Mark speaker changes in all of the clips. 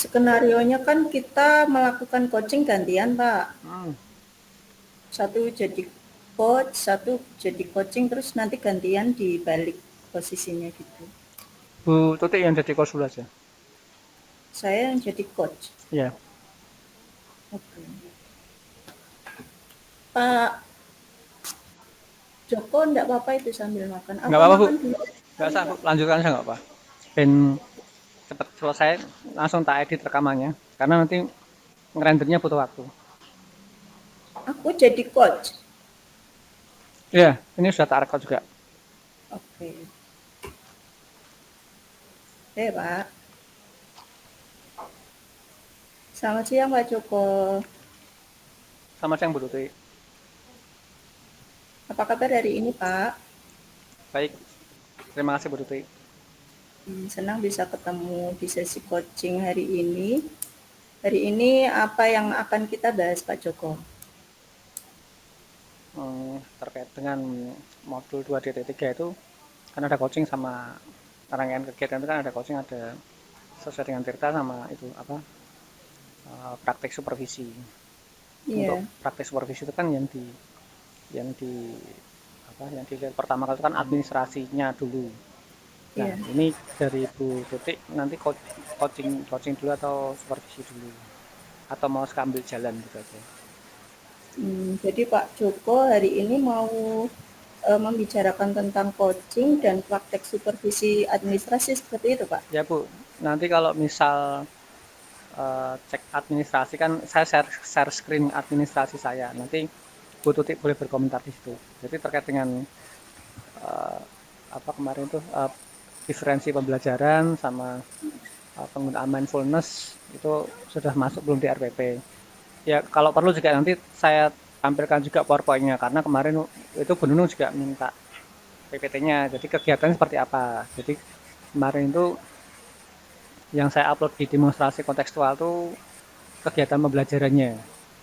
Speaker 1: Skenarionya kan kita melakukan coaching gantian, Pak.
Speaker 2: Hmm.
Speaker 1: Satu jadi coach, satu jadi coaching, terus nanti gantian dibalik posisinya gitu.
Speaker 2: Bu Tuti yang jadi konsul aja.
Speaker 1: Saya yang jadi coach.
Speaker 2: Iya.
Speaker 1: Oke. Pak Joko enggak apa-apa itu sambil makan.
Speaker 2: Nggak
Speaker 1: Apa
Speaker 2: apa-apa Bu.
Speaker 1: makan dulu
Speaker 2: Nggak
Speaker 1: kali,
Speaker 2: usah Bu.
Speaker 1: Pak?
Speaker 2: Lanjutkan aja nggak apa. Ben cepet selesai langsung tak edit rekamannya. Karena nanti ngerendernya butuh waktu.
Speaker 1: Aku jadi coach.
Speaker 2: Iya, ini sudah tak rekod juga.
Speaker 1: Oke. Pak. Selamat siang, Pak Joko.
Speaker 2: Sama siang Bu Tuti.
Speaker 1: Apa kabar hari ini, Pak?
Speaker 2: Baik. Terima kasih Bu Tuti.
Speaker 1: Senang bisa ketemu di sesi coaching hari ini. Hari ini apa yang akan kita bahas, Pak Joko?
Speaker 2: Terkait dengan modul 2.3 itu kan ada coaching sama rangkaian kegiatan itu kan ada coaching, ada sesuai dengan Tirta sama itu apa praktek supervisi. Untuk
Speaker 1: Iya,
Speaker 2: praktek supervisi itu kan yang di apa yang dilihat pertama kali itu kan administrasinya dulu. Nah,
Speaker 1: iya.
Speaker 2: ini dari Bu Tutik nanti coaching coaching dulu atau supervisi dulu atau mau sambil jalan gitu aja.
Speaker 1: Jadi Pak Joko hari ini mau membicarakan tentang coaching dan praktek supervisi administrasi seperti itu, Pak.
Speaker 2: Ya Bu, nanti kalau misal cek administrasi kan saya share screen administrasi saya. Nanti Bu Tutik boleh berkomentar di situ. Jadi terkait dengan uh, apa kemarin tuh diferensi pembelajaran sama penggunaan mindfulness itu sudah masuk belum di RPP. Ya kalau perlu juga nanti saya tampilkan juga PowerPoint-nya karena kemarin itu Bu Nunung juga minta PPT-nya. Jadi kegiatannya seperti apa. Jadi kemarin itu yang saya upload di demonstrasi kontekstual itu kegiatan pembelajarannya.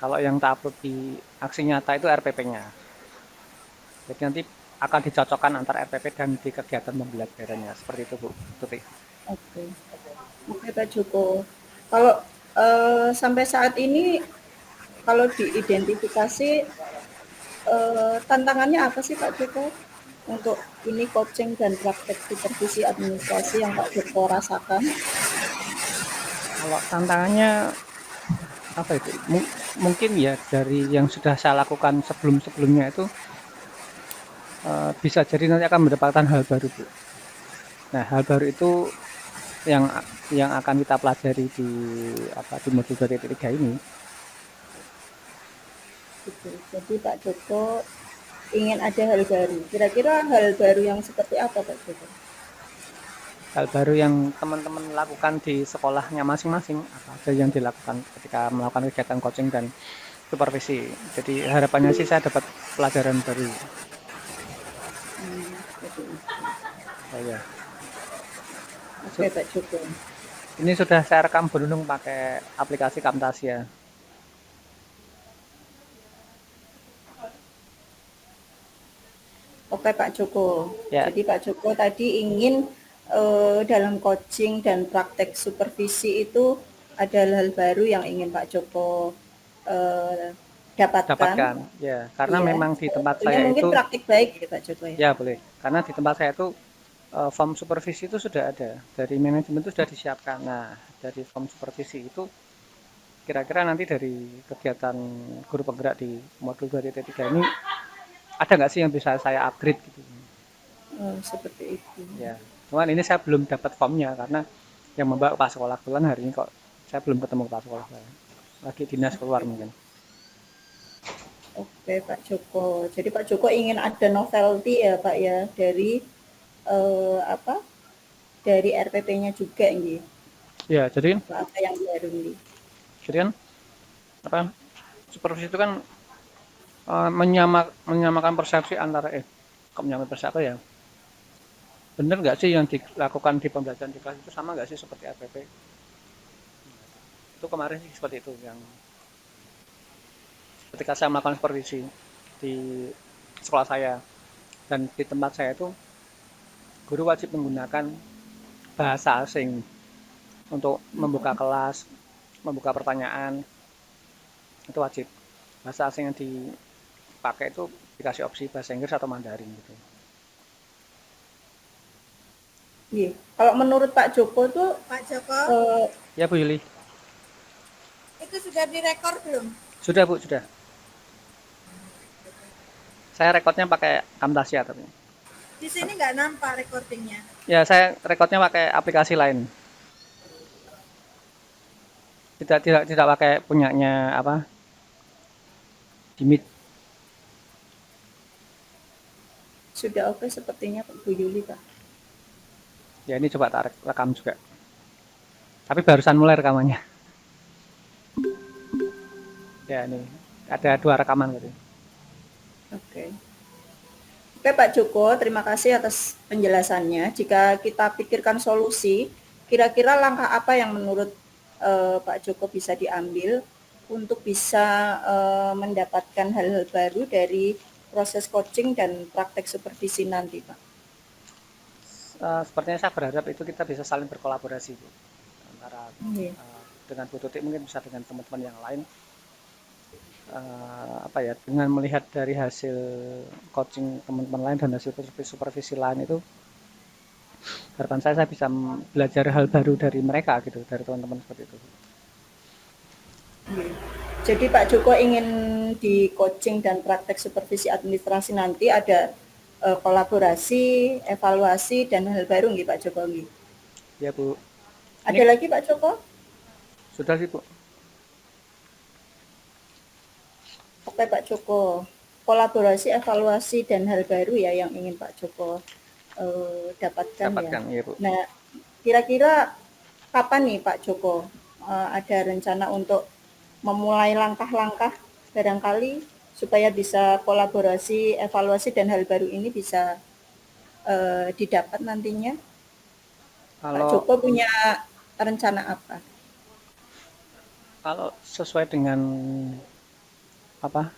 Speaker 2: Kalau yang tak upload di aksi nyata itu RPP-nya. Jadi nanti akan dicocokkan antara RPP dan di kegiatan pembelajarannya. Seperti itu Bu Tuti.
Speaker 1: Oke, oke Pak Joko. Kalau sampai saat ini, kalau diidentifikasi tantangannya apa sih Pak Joko untuk ini coaching dan praktek supervisi administrasi yang Pak Joko rasakan?
Speaker 2: Kalau tantangannya apa itu? Mungkin ya dari yang sudah saya lakukan sebelum-sebelumnya itu bisa jadi nanti akan mendapatkan hal baru Bu. Nah hal baru itu yang yang akan kita pelajari di apa di modul 2.3 ini.
Speaker 1: Gitu. Jadi Pak Joko ingin ada hal baru. Kira-kira hal baru yang seperti apa Pak Joko?
Speaker 2: Hal baru yang teman-teman lakukan di sekolahnya masing-masing apa aja yang dilakukan ketika melakukan kegiatan coaching dan supervisi. Jadi harapannya sih saya dapat pelajaran baru.
Speaker 1: Seperti itu.
Speaker 2: Oh ya.
Speaker 1: Oke Pak Joko.
Speaker 2: Ini sudah saya rekam beruntung pakai aplikasi Camtasia.
Speaker 1: Oke Pak Joko.
Speaker 2: Ya,
Speaker 1: Jadi Pak Joko tadi ingin dalam coaching dan praktek supervisi itu ada hal-hal baru yang ingin Pak Joko eh, dapatkan.
Speaker 2: dapatkan. Ya, karena
Speaker 1: Iya,
Speaker 2: memang di
Speaker 1: salah
Speaker 2: tempat
Speaker 1: satunya
Speaker 2: saya
Speaker 1: mungkin
Speaker 2: itu
Speaker 1: praktik baik ya Pak Joko ya.
Speaker 2: ya boleh. Karena di tempat saya itu form supervisi itu sudah ada. Dari manajemen itu sudah disiapkan. Nah, dari form supervisi itu kira-kira nanti dari kegiatan guru penggerak di modul 2.3 ini ada nggak sih yang bisa saya upgrade gitu.
Speaker 1: Oh, seperti itu.
Speaker 2: Ya, cuman ini saya belum dapat formnya karena yang membawa kepala sekolah kebetulan hari ini kok saya belum ketemu kepala sekolah saya. Lagi dinas keluar
Speaker 1: Oke.
Speaker 2: mungkin.
Speaker 1: Oke Pak Joko. Jadi Pak Joko ingin ada novelty ya Pak ya dari apa? Dari RPP-nya juga ini.
Speaker 2: Ya,
Speaker 1: Apa yang baru ini.
Speaker 2: jadi kan apa supervisi itu kan menyamakan persepsi antara kok menyamakan persepsi apa ya? Bener nggak sih yang dilakukan di pembelajaran di kelas itu sama nggak sih seperti RPP? Itu kemarin sih seperti itu yang ketika saya melakukan supervisi di sekolah saya dan di tempat saya itu guru wajib menggunakan bahasa asing untuk membuka kelas, membuka pertanyaan, itu wajib. Bahasa asing yang dipakai itu dikasih opsi bahasa Inggris atau Mandarin gitu.
Speaker 1: Iya. Kalau menurut Pak Joko tuh
Speaker 3: Pak Joko,
Speaker 1: eh,
Speaker 2: Ya Bu Yuli,
Speaker 3: itu sudah direkor belum?
Speaker 2: sudah Bu, sudah. Saya rekodnya pakai Camtasia tapi.
Speaker 3: Di sini nggak nampak recordingnya.
Speaker 2: Ya saya rekodnya pakai aplikasi lain. Tidak pakai punyanya apa? Dimit.
Speaker 1: sudah oke sepertinya Pak Bu Yuli Pak.
Speaker 2: Ya ini coba tak rekam juga. Tapi barusan mulai rekamannya. Ya ini ada 2 rekaman gitu.
Speaker 1: Oke. Oke Pak Joko, terima kasih atas penjelasannya. Jika kita pikirkan solusi, kira-kira langkah apa yang menurut Pak Joko bisa diambil untuk bisa mendapatkan hal-hal baru dari proses coaching dan praktek supervisi nanti Pak?
Speaker 2: Sepertinya saya berharap itu kita bisa saling berkolaborasi Bu. Antara
Speaker 1: Iya.
Speaker 2: dengan Bu Tuti mungkin bisa dengan teman-teman yang lain. Apa ya, dengan melihat dari hasil coaching teman-teman lain dan hasil supervisi lain itu, harapan saya bisa belajar hal baru dari mereka gitu, dari teman-teman seperti itu.
Speaker 1: Iya. Jadi Pak Joko ingin di coaching dan praktek supervisi administrasi nanti ada kolaborasi, evaluasi, dan hal baru nggih Pak Joko nggih.
Speaker 2: Ya Bu,
Speaker 1: Ada lagi Pak Joko?
Speaker 2: sudah sih Bu.
Speaker 1: Oke Pak Joko, kolaborasi, evaluasi, dan hal baru ya yang ingin Pak Joko dapatkan ya.
Speaker 2: Ya Bu.
Speaker 1: Nah, kira-kira kapan nih Pak Joko ada rencana untuk memulai langkah-langkah barangkali supaya bisa kolaborasi, evaluasi, dan hal baru ini bisa didapat nantinya? Pak Joko punya rencana apa?
Speaker 2: Kalau sesuai dengan apa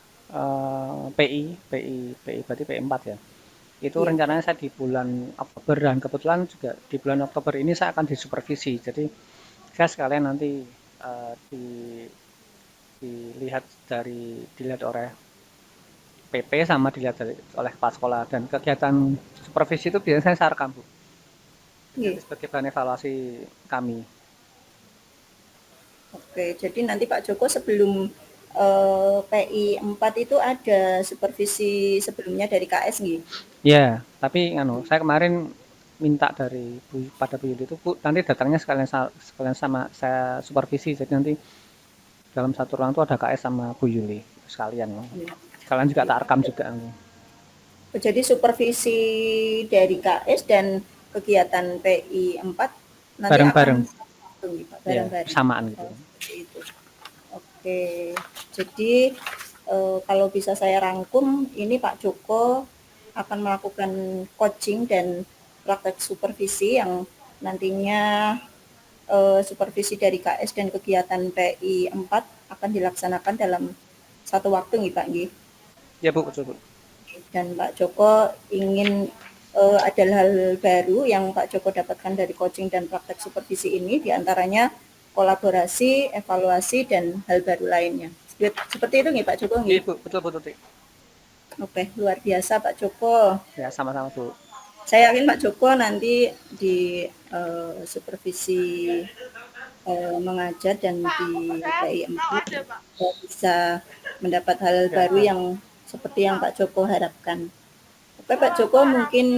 Speaker 2: PI berarti PI 4 ya. Itu
Speaker 1: Iya.
Speaker 2: rencananya saya di bulan Oktober dan kebetulan juga di bulan Oktober ini saya akan disupervisi. Jadi saya sekalian nanti dilihat oleh PP sama dilihat oleh kepala sekolah dan kegiatan supervisi itu biasanya saya rekam Bu.
Speaker 1: Iya.
Speaker 2: Sebagai bahan evaluasi kami.
Speaker 1: Oke, jadi nanti Pak Joko sebelum PI 4 itu ada supervisi sebelumnya dari KS nih?
Speaker 2: Ya, tapi saya kemarin minta pada Bu Yuli itu Bu, nanti datangnya sekalian sama saya supervisi. Jadi nanti dalam satu ruang itu ada KS sama Bu Yuli sekalian.
Speaker 1: Ya.
Speaker 2: Sekalian juga tak rekam juga.
Speaker 1: Jadi supervisi dari KS dan kegiatan PI 4 nanti
Speaker 2: Bareng-bareng.
Speaker 1: bareng-bareng.
Speaker 2: Ya, samaan gitu.
Speaker 1: Seperti itu. Oke, jadi kalau bisa saya rangkum, ini Pak Joko akan melakukan coaching dan praktek supervisi yang nantinya supervisi dari KS dan kegiatan PI 4 akan dilaksanakan dalam satu waktu nih Pak Nggih.
Speaker 2: Ya Bu, betul Bu.
Speaker 1: Dan Pak Joko ingin ada hal baru yang Pak Joko dapatkan dari coaching dan praktek supervisi ini, diantaranya kolaborasi, evaluasi, dan hal baru lainnya. Seperti itu nih Pak Joko?
Speaker 2: Iya Bu, betul Bu Tuti.
Speaker 1: Oke, luar biasa Pak Joko.
Speaker 2: Ya, sama-sama Bu.
Speaker 1: Saya yakin Pak Joko nanti di supervisi mengajar dan di PI 4 bisa mendapat hal baru yang seperti yang Pak Joko harapkan. Oke Pak Joko, mungkin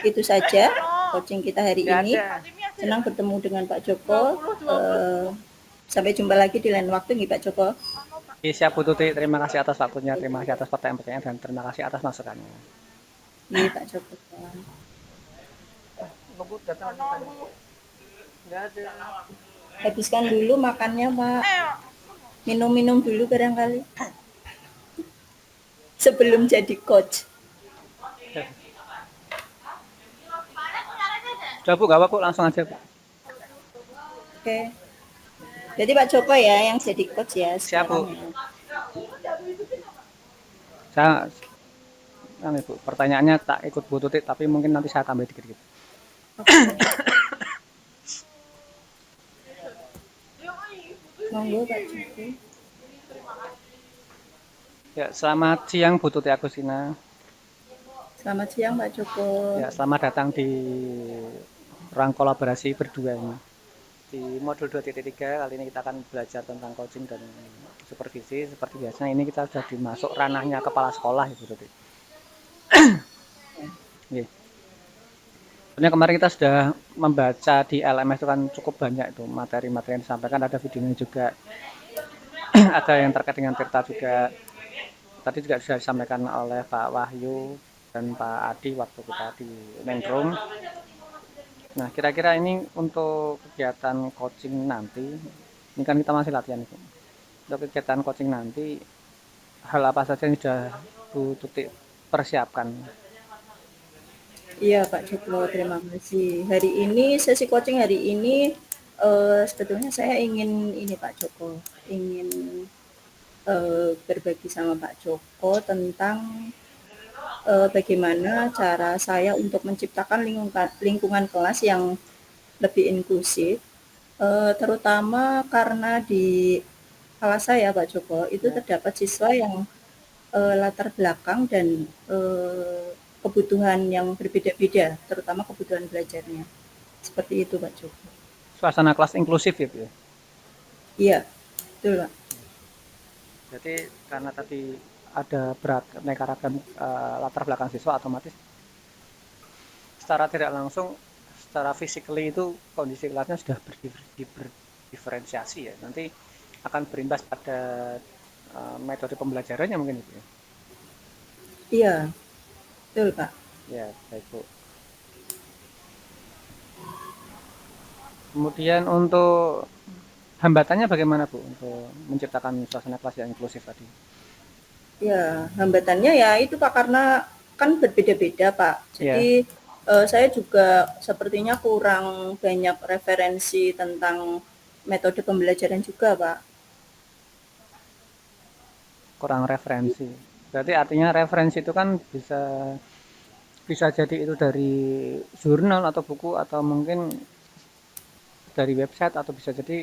Speaker 1: itu saja coaching kita hari ini. Senang bertemu dengan Pak Joko. Sampai jumpa lagi di lain waktu nih Pak Joko.
Speaker 2: Siap Bu Tuti, terima kasih atas waktunya, terima kasih atas pertanyaan-pertanyaan, dan terima kasih atas masukannya.
Speaker 1: Iya Pak Joko. Habiskan dulu makannya Pak. Minum-minum dulu barangkali. Sebelum jadi coach.
Speaker 2: Sudah Bu, gak apa Bu, langsung aja Bu.
Speaker 1: Oke. Jadi Pak Joko ya yang jadi coach ya.
Speaker 2: Siap Bu.
Speaker 1: Ya.
Speaker 2: Saya Bu, pertanyaannya tak ikut Bu Tuti, tapi mungkin nanti saya tambah dikit-dikit.
Speaker 1: Okay. Monggo Pak Joko.
Speaker 2: Ya, selamat siang Bu Tuti Agustina.
Speaker 1: Selamat siang Pak Joko.
Speaker 2: Ya, selamat datang di ruang kolaborasi berdua ini. Di modul 2.3 kali ini kita akan belajar tentang coaching dan supervisi. Seperti biasanya ini kita sudah dimasuk ranahnya kepala sekolah ya Bu Tuti. Oke. Sebenarnya kemarin kita sudah membaca di LMS itu kan cukup banyak itu materi-materi yang disampaikan, ada videonya juga. Ada yang terkait dengan Tirta juga. Tadi juga sudah disampaikan oleh Pak Wahyu dan Pak Adi waktu kita di main room. Nah, kira-kira ini untuk kegiatan coaching nanti, ini kan kita masih latihan itu. Untuk kegiatan coaching nanti, hal apa saja yang sudah Bu Tuti persiapkan?
Speaker 1: Iya Pak Joko, terima kasih. Hari ini sesi coaching hari ini sebetulnya saya ingin ini Pak Joko, ingin berbagi sama Pak Joko tentang bagaimana cara saya untuk menciptakan lingkungan kelas yang lebih inklusif, terutama karena di kelas saya Pak Joko itu terdapat siswa yang latar belakang dan kebutuhan yang berbeda-beda, terutama kebutuhan belajarnya. Seperti itu Pak Joko.
Speaker 2: Suasana kelas inklusif ya, Bu?
Speaker 1: Iya, betul Pak.
Speaker 2: Jadi karena tadi ada beraneka ragam latar belakang siswa, otomatis secara tidak langsung, secara physically itu kondisi kelasnya sudah berdiferensiasi ya. Nanti akan berimbas pada metode pembelajarannya mungkin itu ya.
Speaker 1: Iya, betul Pak.
Speaker 2: Ya, baik Bu. Kemudian untuk hambatannya bagaimana Bu untuk menciptakan suasana kelas yang inklusif tadi?
Speaker 1: Ya, hambatannya ya itu Pak karena kan berbeda-beda Pak. Jadi saya juga sepertinya kurang banyak referensi tentang metode pembelajaran juga Pak.
Speaker 2: Kurang referensi. Berarti artinya referensi itu kan bisa jadi itu dari jurnal atau buku atau mungkin dari website atau bisa jadi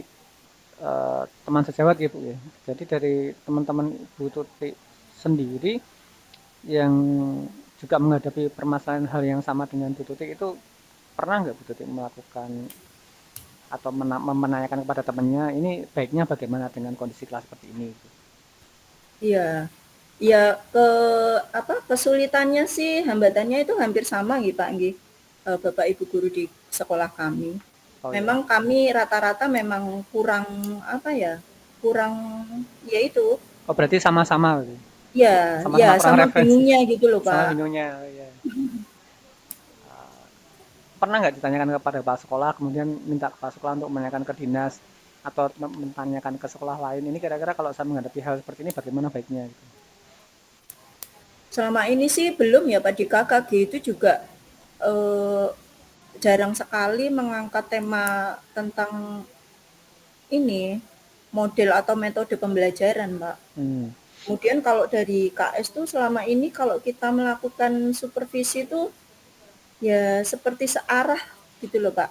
Speaker 2: teman sejawat ya Bu ya. Jadi dari teman-teman Bu Tuti sendiri yang juga menghadapi permasalahan hal yang sama dengan Bu Tuti itu pernah nggak Bu Tuti melakukan atau menanyakan kepada temannya ini baiknya bagaimana dengan kondisi kelas seperti ini?
Speaker 1: Iya. Ya kesulitannya sih hambatannya itu hampir sama gitu Pak nggih. Bapak Ibu guru di sekolah kami. Memang kami rata-rata memang kurang kurang ya itu.
Speaker 2: Oh, berarti sama-sama gitu.
Speaker 1: Ya, sama bingungnya gitu loh Pak.
Speaker 2: Sama bingungnya, ya. Pernah nggak ditanyakan kepada kepala sekolah, kemudian minta kepala sekolah untuk menanyakan ke dinas atau menanyakan ke sekolah lain, ini kira-kira kalau saya menghadapi hal seperti ini bagaimana baiknya gitu?
Speaker 1: Selama ini sih belum ya Pak, di KKG itu juga jarang sekali mengangkat tema tentang ini model atau metode pembelajaran Pak. Kemudian kalau dari KS tuh selama ini kalau kita melakukan supervisi itu ya seperti searah gitu loh Pak.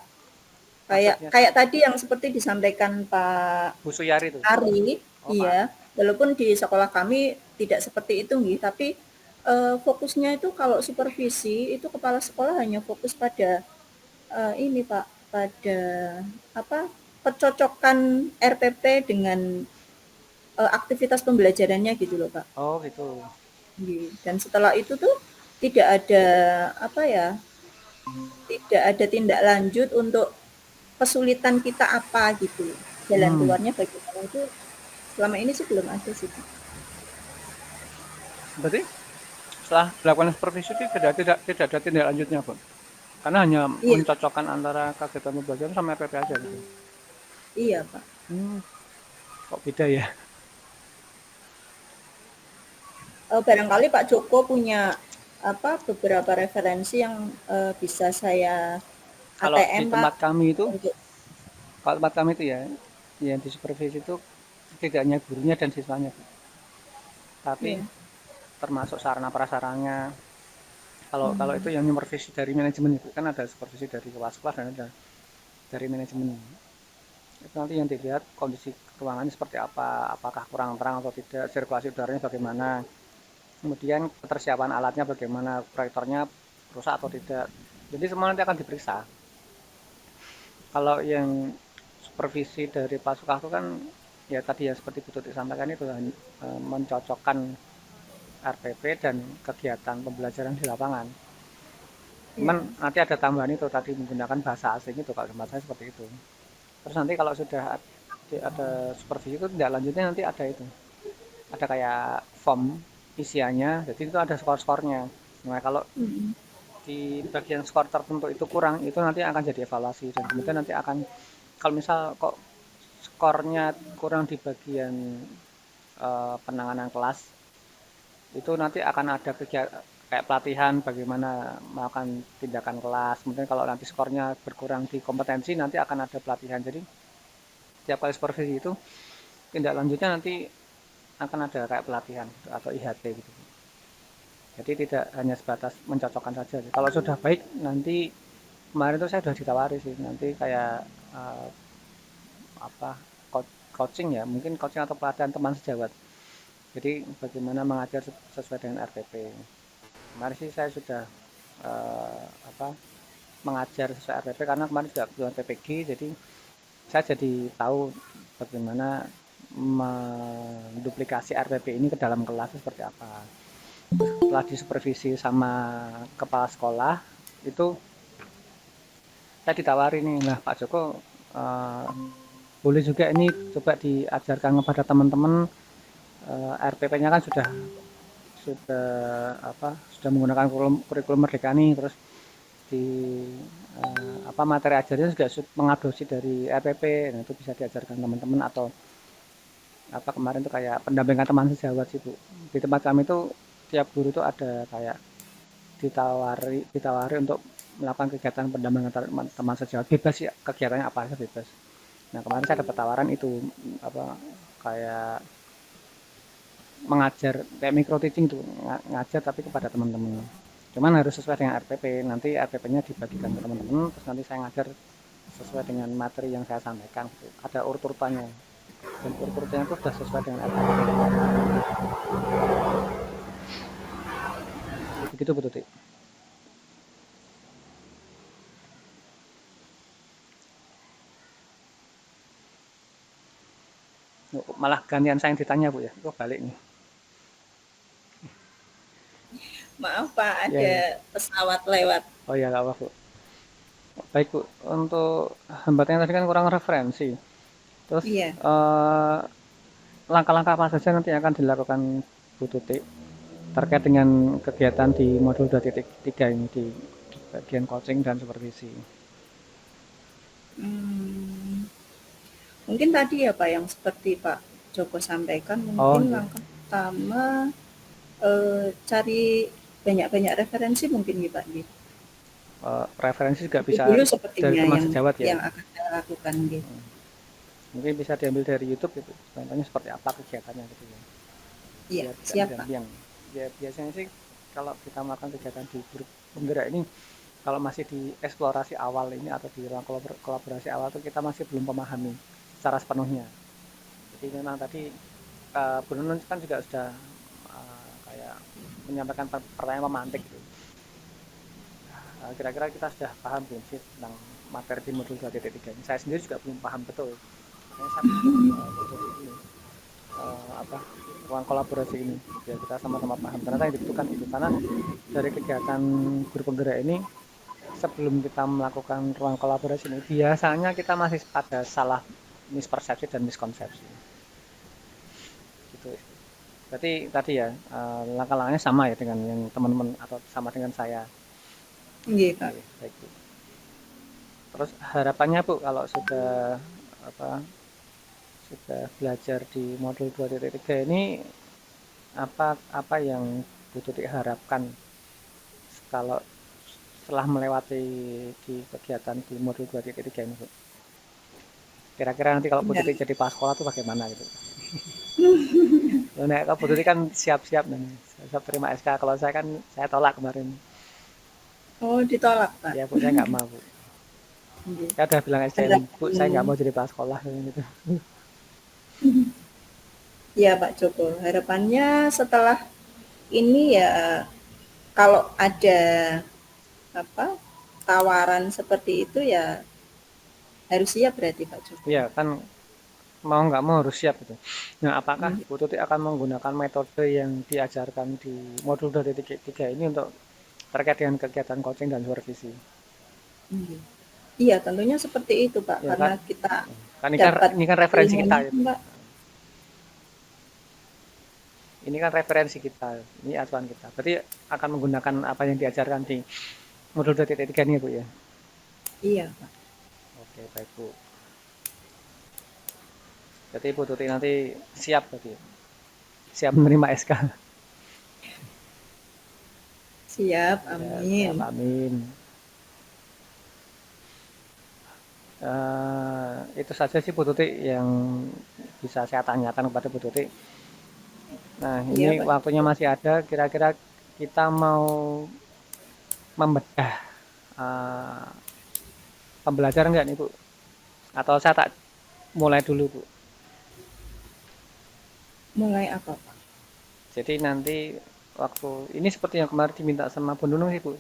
Speaker 1: Kayak tadi yang seperti disampaikan Pak
Speaker 2: Bu Suyari itu.
Speaker 1: Ari, iya. Walaupun di sekolah kami tidak seperti itu nih, tapi fokusnya itu kalau supervisi itu kepala sekolah hanya fokus pada ini Pak, pada kecocokan RPP dengan aktivitas pembelajarannya gitu loh Pak.
Speaker 2: Oh gitu.
Speaker 1: Dan setelah itu tuh tidak ada tidak ada tindak lanjut untuk kesulitan kita apa gitu. Jalan keluarnya bagaimana itu selama ini sih belum ada sih.
Speaker 2: Berarti setelah dilakukan supervisi tidak ada tindak lanjutnya Pak? Karena hanya mencocokkan antara kegiatan pembelajaran sama RPP aja gitu.
Speaker 1: Iya Pak.
Speaker 2: Kok beda ya?
Speaker 1: Barangkali Pak Joko punya beberapa referensi yang bisa saya
Speaker 2: kalau
Speaker 1: ATM,
Speaker 2: di tempat
Speaker 1: Pak,
Speaker 2: kami itu kalau tempat kami itu ya yang di supervisi itu tidak hanya gurunya dan siswanya tapi termasuk sarana prasaranya. Kalau itu yang supervisi dari manajemen itu kan ada supervisi dari kepala sekolah dan ada dari manajemen. Itu nanti yang dilihat kondisi ruangannya seperti apa, apakah kurang terang atau tidak, sirkulasi udaranya bagaimana, kemudian ketersiapan alatnya bagaimana, proyektornya rusak atau tidak. Jadi semua nanti akan diperiksa. Kalau yang supervisi dari Pak Sukah itu kan ya tadi ya seperti Bu Tuti sampaikan itu mencocokkan RPP dan kegiatan pembelajaran di lapangan. Cuman
Speaker 1: Iya.
Speaker 2: nanti ada tambahan itu tadi menggunakan bahasa asing itu kalau tempat saya seperti itu. Terus nanti kalau sudah ada supervisi itu tidak lanjutnya nanti ada itu. Ada kayak form isiannya, jadi itu ada skor-skornya. Nah, kalau
Speaker 1: Mm-mm.
Speaker 2: di bagian skor tertentu itu kurang, itu nanti akan jadi evaluasi dan kemudian nanti akan kalau misal kok skornya kurang di bagian penanganan kelas, itu nanti akan ada kegiatan kayak pelatihan bagaimana melakukan tindakan kelas. Kemudian kalau nanti skornya berkurang di kompetensi, nanti akan ada pelatihan. Jadi setiap kali supervisi itu tindak lanjutnya nanti akan ada kayak pelatihan gitu, atau IHT gitu. Jadi tidak hanya sebatas mencocokkan saja. Kalau sudah baik nanti kemarin itu saya sudah ditawari sih nanti kayak apa coaching ya, mungkin coaching atau pelatihan teman sejawat. Jadi bagaimana mengajar sesuai dengan RPP. Kemarin sih saya sudah apa mengajar sesuai RPP karena kemarin sudah kebetulan PPG, jadi saya jadi tahu bagaimana menduplikasi RPP ini ke dalam kelas seperti apa. Setelah disupervisi sama kepala sekolah itu saya ditawari nih, nah Pak Joko boleh juga ini coba diajarkan kepada teman-teman. RPP-nya kan sudah sudah menggunakan kurikulum Merdeka nih, terus di materi ajarnya juga mengadopsi dari RPP. Nah, itu bisa diajarkan teman-teman atau kemarin tuh kayak pendampingan teman sejawat sih Bu. Di tempat kami tuh tiap guru tuh ada kayak ditawari untuk melakukan kegiatan pendampingan teman sejawat, bebas sih kegiatannya apa aja bebas. Nah, kemarin saya dapat tawaran itu kayak mengajar kayak micro teaching tuh, ngajar tapi kepada teman-teman. Cuman harus sesuai dengan RPP. Nanti RPP-nya dibagikan ke teman-teman, terus nanti saya ngajar sesuai dengan materi yang saya sampaikan gitu. Ada urut-urutannya. Dan urut-urutannya itu sudah sesuai dengan RPP. Begitu Bu Tuti. Malah gantian saya yang ditanya Bu ya. Kok balik nih.
Speaker 1: Maaf Pak,
Speaker 2: Ya,
Speaker 1: ada
Speaker 2: ya.
Speaker 1: pesawat lewat.
Speaker 2: Oh ya, nggak apa Bu. Baik Bu, untuk hambatannya tadi kan kurang referensi. Terus
Speaker 1: Iya.
Speaker 2: langkah-langkah apa saja nanti akan dilakukan Bu Tuti terkait dengan kegiatan di modul 2.3 ini di bagian coaching dan supervisi.
Speaker 1: Hmm, mungkin tadi ya Pak yang seperti Pak Joko sampaikan,
Speaker 2: Oh
Speaker 1: mungkin
Speaker 2: iya.
Speaker 1: langkah pertama cari banyak-banyak referensi mungkin nih Pak.
Speaker 2: Referensi juga
Speaker 1: Itu
Speaker 2: bisa
Speaker 1: dulu
Speaker 2: dari
Speaker 1: sepertinya
Speaker 2: teman
Speaker 1: yang
Speaker 2: sejawat ya.
Speaker 1: akan saya lakukan gitu.
Speaker 2: Mungkin bisa diambil dari YouTube gitu. Contohnya seperti apa kegiatannya gitu ya.
Speaker 1: Iya,
Speaker 2: Biar tidak
Speaker 1: siap Pak.
Speaker 2: megambiang. Ya biasanya sih kalau kita melakukan kegiatan di grup penggerak ini, kalau masih di eksplorasi awal ini atau di ruang kolaborasi awal itu kita masih belum memahami secara sepenuhnya. Jadi memang tadi Bu Nunun kan juga sudah kayak menyampaikan pertanyaan memantik gitu. Kira-kira kita sudah paham belum sih tentang materi di modul 2.3 ini? Saya sendiri juga belum paham betul. Makanya saya butuh ini ruang kolaborasi ini biar kita sama-sama paham. Ternyata yang dibutuhkan itu karena dari kegiatan grup penggerak ini sebelum kita melakukan ruang kolaborasi ini biasanya kita masih pada salah mispersepsi dan miskonsepsi. Gitu. Berarti tadi ya langkah-langkahnya sama ya dengan yang teman-teman atau sama dengan saya.
Speaker 1: Iya Pak.
Speaker 2: Oke, baik Bu. Terus harapannya Bu kalau sudah belajar di modul 2.3 ini apa yang Bu Tuti harapkan kalau setelah melewati di kegiatan di modul 2.3 ini Bu? Kira-kira nanti kalau Bu
Speaker 1: Ya.
Speaker 2: Tuti jadi kepala sekolah tuh bagaimana gitu? Nah, kalau Bu Tuti kan siap-siap nih, siap terima SK. Kalau saya kan saya tolak kemarin.
Speaker 1: Oh, ditolak Pak.
Speaker 2: Ya Bu, saya nggak mau Bu.
Speaker 1: Nggih.
Speaker 2: Saya udah bilang SDM, Bu, saya nggak mau jadi kepala sekolah gitu.
Speaker 1: Iya Pak Joko, harapannya setelah ini ya kalau ada apa tawaran seperti itu ya harus siap berarti Pak Joko.
Speaker 2: Iya kan mau nggak mau harus siap gitu. Nah, apakah
Speaker 1: Nggih.
Speaker 2: Bu Tuti akan menggunakan metode yang diajarkan di modul 2.3 ini untuk terkait dengan kegiatan coaching dan supervisi?
Speaker 1: Nggih. Iya, tentunya seperti itu Pak,
Speaker 2: Ya
Speaker 1: karena
Speaker 2: kan?
Speaker 1: kita
Speaker 2: Kan
Speaker 1: dapat
Speaker 2: ini kan referensi kita
Speaker 1: ilmunya kan,
Speaker 2: gitu.
Speaker 1: Pak.
Speaker 2: Ini kan referensi kita, ini acuan kita. Berarti akan menggunakan apa yang diajarkan di modul 2.3 ini ya, Bu ya?
Speaker 1: Iya Pak.
Speaker 2: Oke, baik Bu. Jadi Bu Tuti nanti siap berarti. Siap menerima SK.
Speaker 1: Siap,
Speaker 2: Ya,
Speaker 1: amin.
Speaker 2: siap, amin. Itu saja sih Bu Tuti yang bisa saya tanyakan kepada Bu Tuti. Nah,
Speaker 1: Iya
Speaker 2: ini
Speaker 1: Pak
Speaker 2: waktunya
Speaker 1: Joko.
Speaker 2: masih ada. Kira-kira kita mau membedah uh, pembelajaran nggak nih Bu? Atau saya tak mulai dulu Bu?
Speaker 1: Mulai apa Pak?
Speaker 2: Jadi nanti waktu ini seperti yang kemarin diminta sama Bu Nunung sih Bu.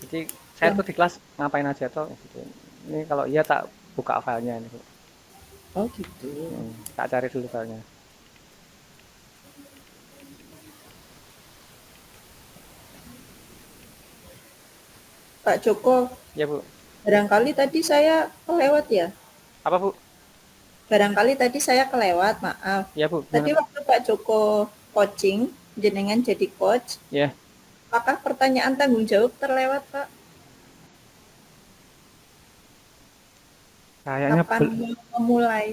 Speaker 2: Jadi saya
Speaker 1: Yang
Speaker 2: tuh di kelas ngapain aja toh gitu. Ini kalau iya tak buka filenya ini Bu.
Speaker 1: oh gitu.
Speaker 2: Tak cari dulu filenya.
Speaker 1: Pak Joko,
Speaker 2: Ya Bu.
Speaker 1: barangkali tadi saya kelewat ya.
Speaker 2: Apa Bu?
Speaker 1: Barangkali tadi saya kelewat, maaf.
Speaker 2: Ya Bu, gimana
Speaker 1: Tadi
Speaker 2: Bu?
Speaker 1: waktu Pak Joko coaching, jenengan jadi coach,
Speaker 2: Ya,
Speaker 1: apakah pertanyaan tanggung jawab terlewat Pak?
Speaker 2: kayaknya
Speaker 1: Kapan memulai?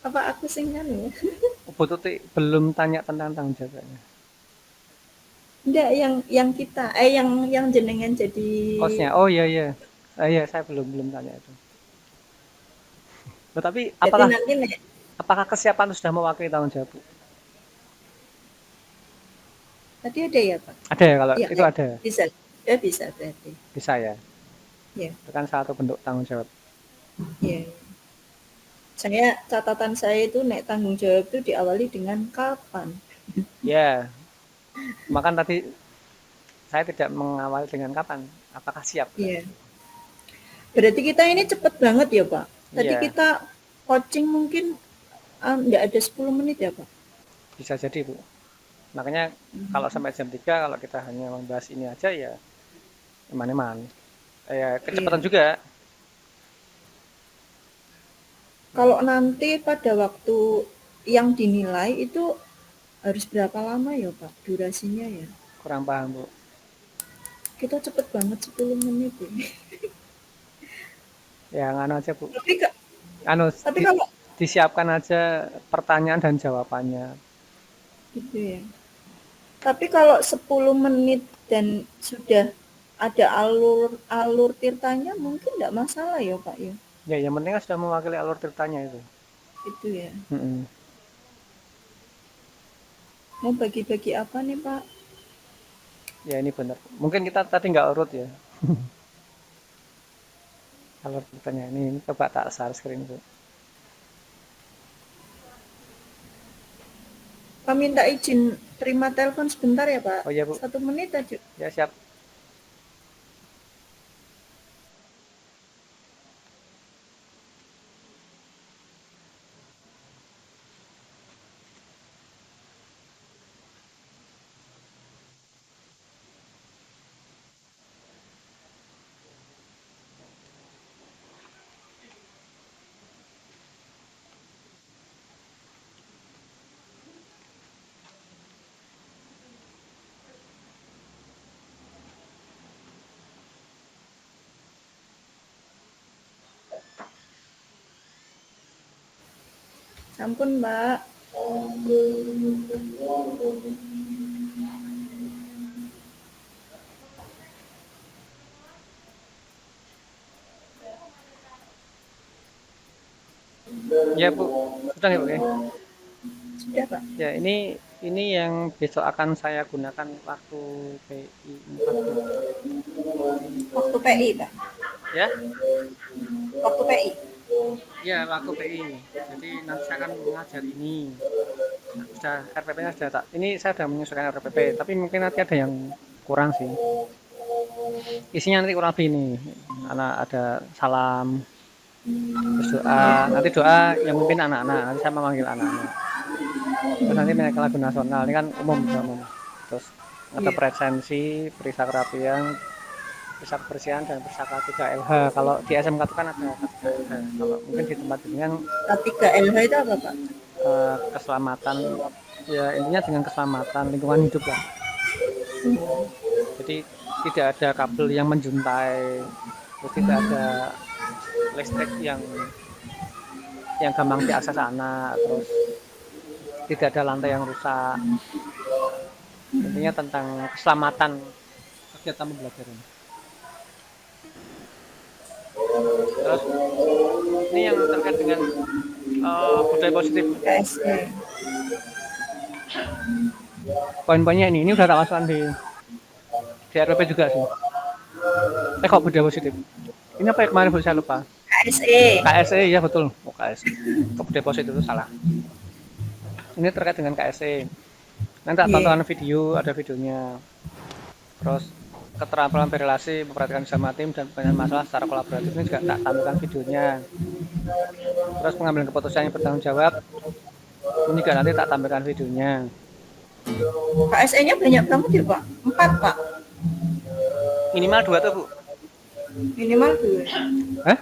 Speaker 1: Apa aku sing anu?
Speaker 2: Bu Tuti belum tanya tentang tanggung jawabnya.
Speaker 1: Enggak, yang kita, yang jenengan jadi
Speaker 2: Kosnya, oh iya iya. Iya, saya belum tanya itu. Tetapi
Speaker 1: jadi
Speaker 2: apakah
Speaker 1: nanti nek,
Speaker 2: apakah kesiapan sudah mewakili tanggung jawab Bu?
Speaker 1: tadi ada ya Pak?
Speaker 2: Ada ya kalau
Speaker 1: Iya,
Speaker 2: itu ada
Speaker 1: bisa. Ya bisa berarti.
Speaker 2: bisa ya.
Speaker 1: Ya,
Speaker 2: Itu kan satu bentuk tanggung jawab.
Speaker 1: ya. Catatan saya itu nek tanggung jawab itu diawali dengan kapan.
Speaker 2: Ya, makan tadi saya tidak mengawali dengan kapan. Apakah siap?
Speaker 1: Iya. Berarti kita ini cepet banget ya Pak. Tadi
Speaker 2: Iya,
Speaker 1: kita coaching mungkin enggak ada 10 menit ya Pak.
Speaker 2: bisa jadi Bu. Makanya kalau sampai jam 3 kalau kita hanya membahas ini aja ya eman-eman. Ya kecepatan
Speaker 1: Iya.
Speaker 2: juga.
Speaker 1: Kalau nanti pada waktu yang dinilai itu harus berapa lama ya Pak durasinya ya?
Speaker 2: Kurang paham Bu.
Speaker 1: Kita cepet banget 10 menit ya.
Speaker 2: Ya nganu aja Bu.
Speaker 1: Tapi Kak,
Speaker 2: Anu
Speaker 1: tapi kalau
Speaker 2: disiapkan aja pertanyaan dan jawabannya.
Speaker 1: gitu ya. Tapi kalau 10 menit dan sudah ada alur tirtanya mungkin enggak masalah ya Pak ya.
Speaker 2: Ya yang penting kan sudah mewakili alur ceritanya itu.
Speaker 1: Itu ya.
Speaker 2: Mm-mm.
Speaker 1: Mau bagi-bagi apa nih Pak?
Speaker 2: Ya ini benar. Mungkin kita tadi nggak urut ya. Alur ceritanya ini coba tak share screen Bu.
Speaker 1: Pak minta izin terima telepon sebentar ya Pak.
Speaker 2: Oh iya Bu.
Speaker 1: 1 menit aja.
Speaker 2: Ya siap.
Speaker 1: Ampun Mbak.
Speaker 2: Ya Bu. Sudah ya Bu ya.
Speaker 1: Sudah Pak.
Speaker 2: Ya ini yang besok akan saya gunakan waktu PI 4 Bu.
Speaker 1: Waktu PI Pak.
Speaker 2: Ya,
Speaker 1: waktu PI?
Speaker 2: ya waktu PI. Jadi nanti saya akan mengajar ini. Sudah RPP-nya sudah tak. Ini saya sudah menyesuaikan RPP, tapi mungkin nanti ada yang kurang sih. Isinya nanti kurang lebih ini. Anak ada salam, terus doa. Nanti doa yang memimpin anak-anak. Nanti saya memanggil anak-anak. Terus nanti menaikkan lagu nasional. Ini kan umum, sudah umum. Terus ada
Speaker 1: Iya.
Speaker 2: presensi, perisa kerapian, perisa kebersihan, dan perisa K3LH. Kalau di SMK itu kan ada K3LH. Kalau mungkin di tempat ini kan
Speaker 1: K3LH itu apa, Pak?
Speaker 2: keselamatan, ya intinya dengan keselamatan lingkungan hidup lah. Jadi tidak ada kabel yang menjuntai, terus tidak ada listrik yang gampang diakses anak, terus tidak ada lantai yang rusak. Intinya tentang keselamatan kegiatan pembelajaran. Terus ini yang terkait dengan budaya positif.
Speaker 1: KSE.
Speaker 2: Poin-poinnya ini udah tak masukkan di RPP juga sih. Kok budaya positif? Ini apa ya kemarin saya lupa.
Speaker 1: KSE.
Speaker 2: KSE ya betul. Oh, KSE. Kok budaya positif itu salah. Ini terkait dengan KSE. Nanti tak tonton video, ada videonya. Terus keterampilan berrelasi, memperhatikan sama tim dan penyelesaian masalah secara kolaboratif ini juga tak tampilkan videonya. Terus pengambilan keputusan yang bertanggung jawab ini juga nanti tak tampilkan videonya.
Speaker 1: KSE-nya banyak banget ya, Pak? 4, Pak.
Speaker 2: Minimal 2 tuh, Bu.
Speaker 1: Minimal 2.
Speaker 2: Hah?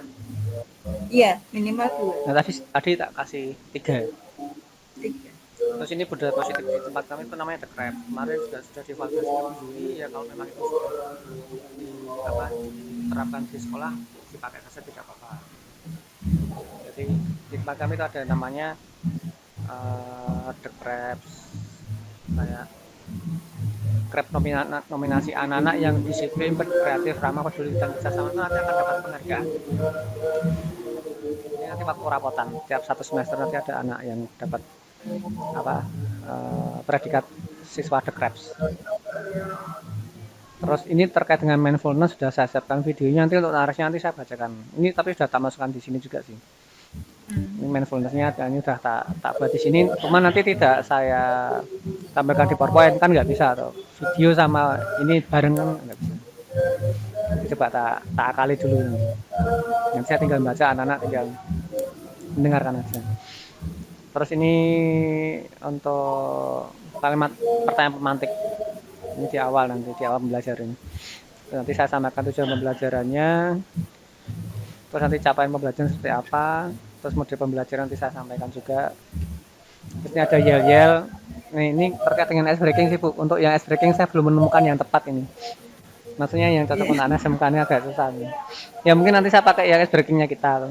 Speaker 1: Iya, minimal 2.
Speaker 2: Nah, tadi tak kasih 3.
Speaker 1: 3.
Speaker 2: Terus ini budaya positif di tempat kami itu namanya The Crab. Kemarin sudah divalidasi oleh juri, ya kalau memang itu diterapkan di sekolah dipakai saja tidak apa-apa. Jadi di tempat kami itu ada namanya The Crabs, kayak Crab nominasi anak-anak yang disiplin, berkreatif, ramah, peduli dan bisa sama itu nanti akan dapat penghargaan. Ini nanti waktu rapotan tiap 1 semester nanti ada anak yang dapat predikat siswa The Crabs. Terus ini terkait dengan mindfulness sudah saya siapkan videonya, nanti untuk narasinya nanti saya bacakan. Ini tapi sudah tak masukkan di sini juga sih. Ini mindfulnessnya ini sudah tak buat di sini. Cuma nanti tidak saya tampilkan di PowerPoint kan nggak bisa atau video sama ini bareng kan nggak bisa. Coba tak akali dulu. Nanti saya tinggal baca, anak-anak tinggal mendengarkan aja. Terus ini untuk kalimat pertanyaan pemantik. Ini di awal pembelajaran. Nanti saya sampaikan tujuan pembelajarannya. Terus nanti capaian pembelajaran seperti apa. Terus model pembelajaran nanti saya sampaikan juga. Terus ini ada yel-yel. Nah, ini terkait dengan ice breaking sih, Bu. Untuk yang ice breaking saya belum menemukan yang tepat ini. Maksudnya yang cocok untuk anak SMK-nya agak susah nih. Ya mungkin nanti saya pakai yang ice breaking-nya kita.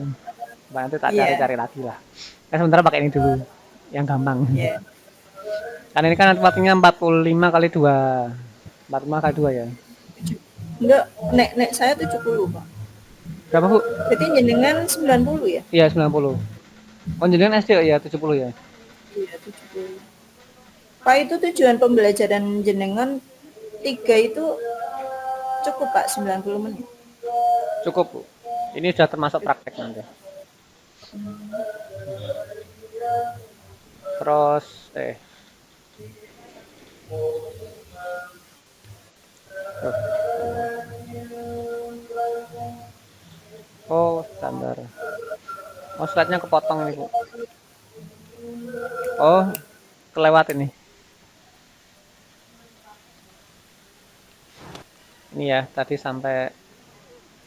Speaker 2: Nanti tak cari-cari lagi lah. Sementara pakai ini dulu. Yang gampang. Karena ini kan tempatnya 45 kali 2. 45 kali 2 ya.
Speaker 1: Enggak, nek saya 70, Pak.
Speaker 2: Berapa, Bu?
Speaker 1: Berarti jenengan 90 ya?
Speaker 2: Iya, 90. Oh, jenengan SD ya 70 ya?
Speaker 1: Iya, 70. Pak, itu tujuan pembelajaran jenengan 3 itu cukup, Pak, 90 menit?
Speaker 2: Cukup, Bu. Ini sudah termasuk praktek nanti. Terus oh, standar. Oh, slide-nya kepotong nih, Bu. Oh, kelewat ini. Ini ya, tadi sampai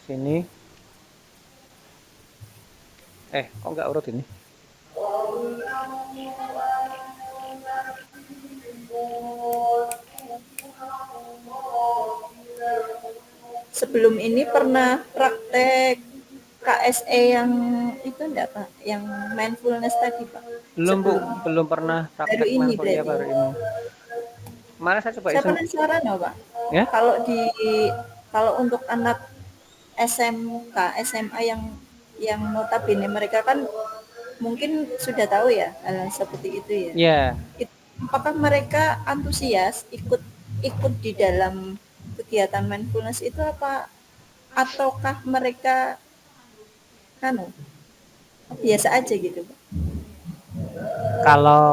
Speaker 2: sini. Kok nggak urut ini?
Speaker 1: Sebelum ini pernah praktek KSE yang itu enggak, Pak? Yang mindfulness tadi, Pak?
Speaker 2: Belum, Bu. Belum pernah praktek mindfulness ya, baru ini. Kemarin saya coba
Speaker 1: Saya penasaran ya, Pak.
Speaker 2: Ya?
Speaker 1: Kalau untuk anak SMK, SMA yang notabene mereka kan mungkin sudah tahu ya hal seperti itu ya.
Speaker 2: Iya.
Speaker 1: Apakah mereka antusias ikut di dalam kegiatan mindfulness itu ataukah mereka anu biasa aja gitu, Pak?
Speaker 2: Kalau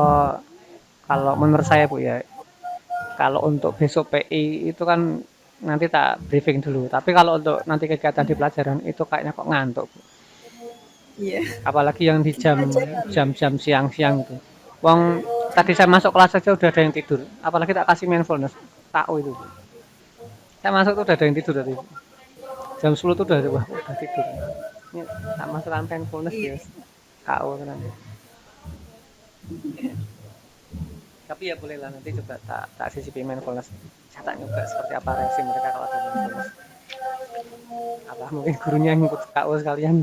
Speaker 2: kalau menurut saya Bu ya, kalau untuk besok PI itu kan nanti tak briefing dulu. Tapi kalau untuk nanti kegiatan di pelajaran itu kayaknya kok ngantuk, Bu.
Speaker 1: Iya,
Speaker 2: Apalagi yang di
Speaker 1: kita aja kali.
Speaker 2: jam-jam siang-siang gitu. Wong tadi saya masuk kelas aja udah ada yang tidur. Apalagi tak kasih mindfulness, TAO itu. Saya masuk tuh udah ada yang tidur tadi. Jam 10 tuh udah wah, udah tidur. Ini tak masukkan mindfulness
Speaker 1: Iya,
Speaker 2: dia. KO tenan. Tapi ya boleh lah nanti coba tak sisipi mindfulness. Saya tak nyoba seperti apa reaksi mereka kalau ada mindfulness. Apa mungkin gurunya yang ikut KO sekalian.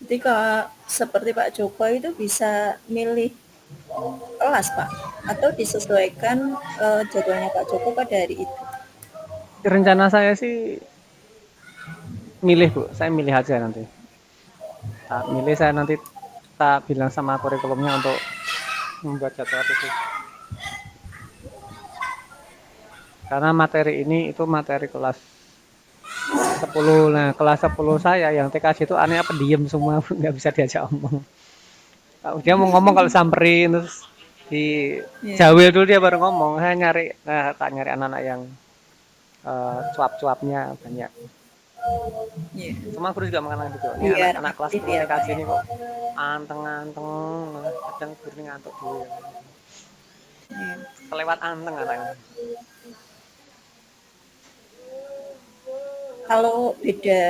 Speaker 1: jadi kalau seperti Pak Joko itu bisa milih kelas, Pak, atau disesuaikan jadwalnya Pak Joko pada hari itu?
Speaker 2: Rencana saya sih milih Bu, saya milih aja nanti. Tak milih saya nanti tak bilang sama kurikulumnya untuk membuat jadwal itu. Karena materi ini itu materi kelas 10. Nah, kelas 10 saya yang TKJ itu anehnya pendiam semua, nggak bisa diajak omong. Dia mau ngomong kalau samperin terus di
Speaker 1: Iya,
Speaker 2: Jawa dulu dia baru ngomong. Saya nyari, tak nyari anak-anak yang cuap-cuapnya banyak.
Speaker 1: iya.
Speaker 2: Cuma guru juga mengatakan gitu. Ini
Speaker 1: Biar
Speaker 2: anak-anak kelas
Speaker 1: aktif
Speaker 2: 10
Speaker 1: ya, Pak
Speaker 2: TKJ
Speaker 1: ya.
Speaker 2: ini kok anteng-anteng, kadang guru ini ngantuk dulu.
Speaker 1: Iya.
Speaker 2: Kelewat anteng katanya.
Speaker 1: Kalau beda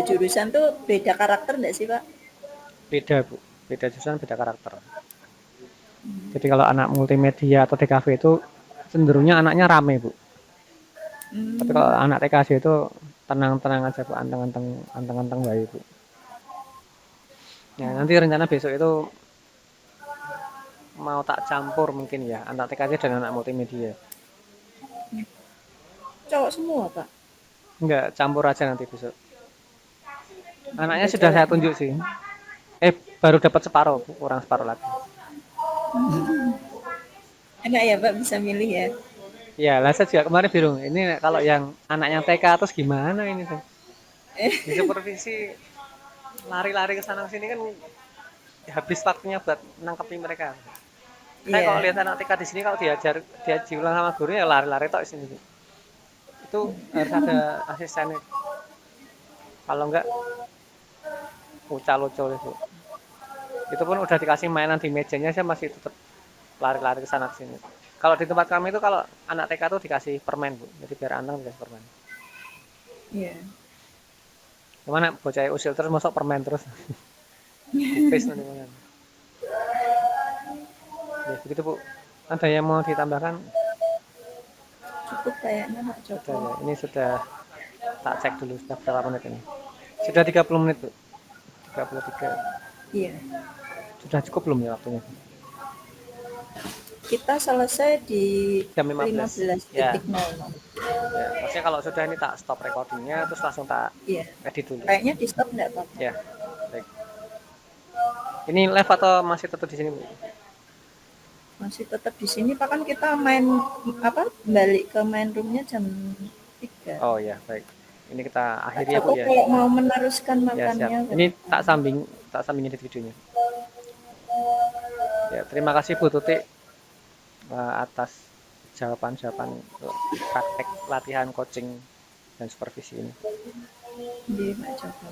Speaker 1: jurusan tuh beda karakter enggak sih, Pak?
Speaker 2: Beda Bu, beda jurusan beda karakter. Jadi kalau anak multimedia atau TKV itu cenderungnya anaknya rame Bu. Tapi kalau
Speaker 1: Hmm,
Speaker 2: anak TKJ itu tenang-tenang aja Bu, anteng-anteng anteng-anteng baik Bu. Ya nanti rencana besok itu mau tak campur mungkin ya anak TKJ dan anak multimedia.
Speaker 1: cowok semua, Pak.
Speaker 2: Enggak, campur aja nanti besok. Anaknya
Speaker 1: Ada
Speaker 2: sudah saya
Speaker 1: cowoknya.
Speaker 2: tunjuk sih. Baru dapat separuh, Bu, kurang separuh lagi.
Speaker 1: Enak ya, Pak, bisa milih ya.
Speaker 2: Ya, lah saya juga kemarin bingung. Ini kalau yang anaknya TK terus gimana ini tuh? Di supervisi lari-lari ke sana sini kan habis waktunya buat nangkepin mereka. Saya kalau
Speaker 1: Iya,
Speaker 2: lihat anak TK di sini kalau diaji ulang sama guru ya lari-lari tok di sini. Itu harus ada asistennya. Kalau enggak ucal-ucal itu. Itu pun udah dikasih mainan di mejanya saya masih tetap lari-lari ke sana sini. Kalau di tempat kami itu kalau anak TK tuh dikasih permen, Bu. Jadi biar anteng dikasih permen.
Speaker 1: iya.
Speaker 2: Gimana bocah usil terus masuk permen terus. Tipis nanti mana. Ya begitu, Bu. Ada yang mau ditambahkan?
Speaker 1: Cukup kayaknya Pak
Speaker 2: Sudah
Speaker 1: Joko.
Speaker 2: ya. Ini sudah tak cek dulu sudah berapa menit ini. Sudah 30 menit, Bu. 33.
Speaker 1: Iya.
Speaker 2: Sudah cukup belum ya waktunya?
Speaker 1: Kita selesai di
Speaker 2: Jam 15. Ya.
Speaker 1: 15.00.
Speaker 2: Ya, maksudnya kalau sudah ini tak stop recordingnya terus langsung tak
Speaker 1: Iya.
Speaker 2: edit dulu.
Speaker 1: Kayaknya di stop enggak, Pak?
Speaker 2: Ya, baik. Ini live atau masih tetap di sini, Bu?
Speaker 1: Masih tetap di sini, Pak, kan kita main apa? Balik ke main roomnya jam 3.
Speaker 2: Oh ya, baik. Ini kita
Speaker 1: Pak
Speaker 2: akhiri ya, Bu
Speaker 1: Joko
Speaker 2: ya.
Speaker 1: kalau mau meneruskan
Speaker 2: Ya, siap.
Speaker 1: makannya, Pak.
Speaker 2: Ini tak sambing edit videonya. Ya, terima kasih Bu Tuti atas jawaban-jawaban untuk praktek latihan coaching dan supervisi ini.
Speaker 1: Di Pak Joko.